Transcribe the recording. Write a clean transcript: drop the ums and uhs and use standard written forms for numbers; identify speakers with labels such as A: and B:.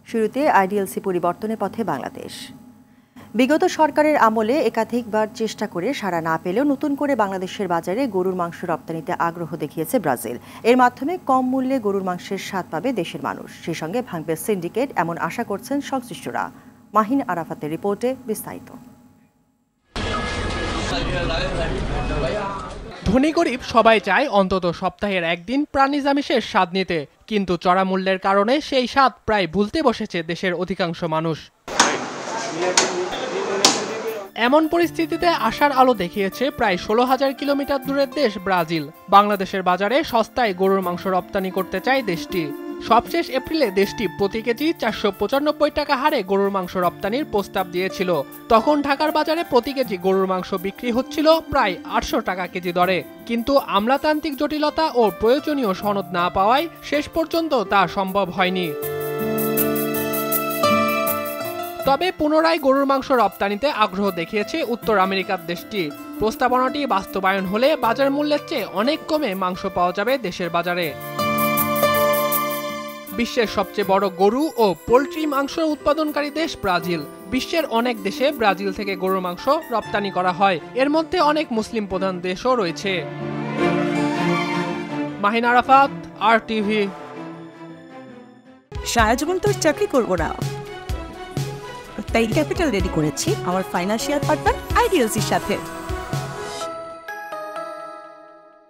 A: শুরুতে আইডিএলসি পরিবর্তনের পথে বাংলাদেশ। বিগত সরকারের আমলে একাধিকবার চেষ্টা করে সাড়া না পেলেও নতুন করে বাংলাদেশের বাজারে গরুর মাংস রপ্তানিতে আগ্রহ দেখিয়েছে ব্রাজিল। এর মাধ্যমে কম মূল্যে গরুর মাংসের স্বাদ পাবে দেশের মানুষ, সেই সঙ্গে ভাঙবে সিন্ডিকেট, এমন আশা করছেন সংশ্লিষ্টরা। মাহিন আরাফাতের রিপোর্টে বিস্তারিত।
B: ধনী গরিব সবাই চায় অন্তত সপ্তাহের একদিন প্রাণী আমিষের স্বাদ নিতে, কিন্তু চড়া মূল্যের কারণে সেই স্বাদ প্রায় ভুলতে বসেছে দেশের অধিকাংশ মানুষ। এমন পরিস্থিতিতে আশার আলো দেখিয়েছে প্রায় 16,000 কিলোমিটার দূরের দেশ ব্রাজিল। বাংলাদেশের বাজারে সস্তায় গরুর মাংস রপ্তানি করতে চায় দেশটি। সবশেষ এপ্রিলে দেশটি প্রতি কেজি 495 টাকা হারে গরুর মাংস রপ্তানির প্রস্তাব দিয়েছিল। তখন ঢাকার বাজারে প্রতি কেজি গরুর মাংস বিক্রি হচ্ছিল প্রায় 800 টাকা কেজি দরে, কিন্তু আমলাতান্ত্রিক জটিলতা ও প্রয়োজনীয় সনদ না পাওয়ায় শেষ পর্যন্ত তা সম্ভব হয়নি। তবে পুনরায় গরুর মাংস রপ্তানিতে আগ্রহ দেখিয়েছে উত্তর আমেরিকার দেশটি। প্রস্তাবনাটি বাস্তবায়ন হলে বাজার মূল্যের চেয়ে অনেক কমে মাংস পাওয়া যাবে দেশের বাজারে। বিশ্বের সবচেয়ে বড় গরু ও পোল্ট্রি মাংস উৎপাদনকারী দেশ ব্রাজিল। বিশ্বের অনেক দেশে ব্রাজিল থেকে গরুর মাংস রপ্তানি করা হয়, এর মধ্যে অনেক মুসলিম প্রধান দেশও রয়েছে। মাহিন আরাফাত, RTV।
C: সারা জীবন তো চাকরি করবো না, তাই ক্যাপিটাল রেডি করেছি আমার ফাইন্যান্সিয়াল পার্টনার আইডিএলসির সাথে।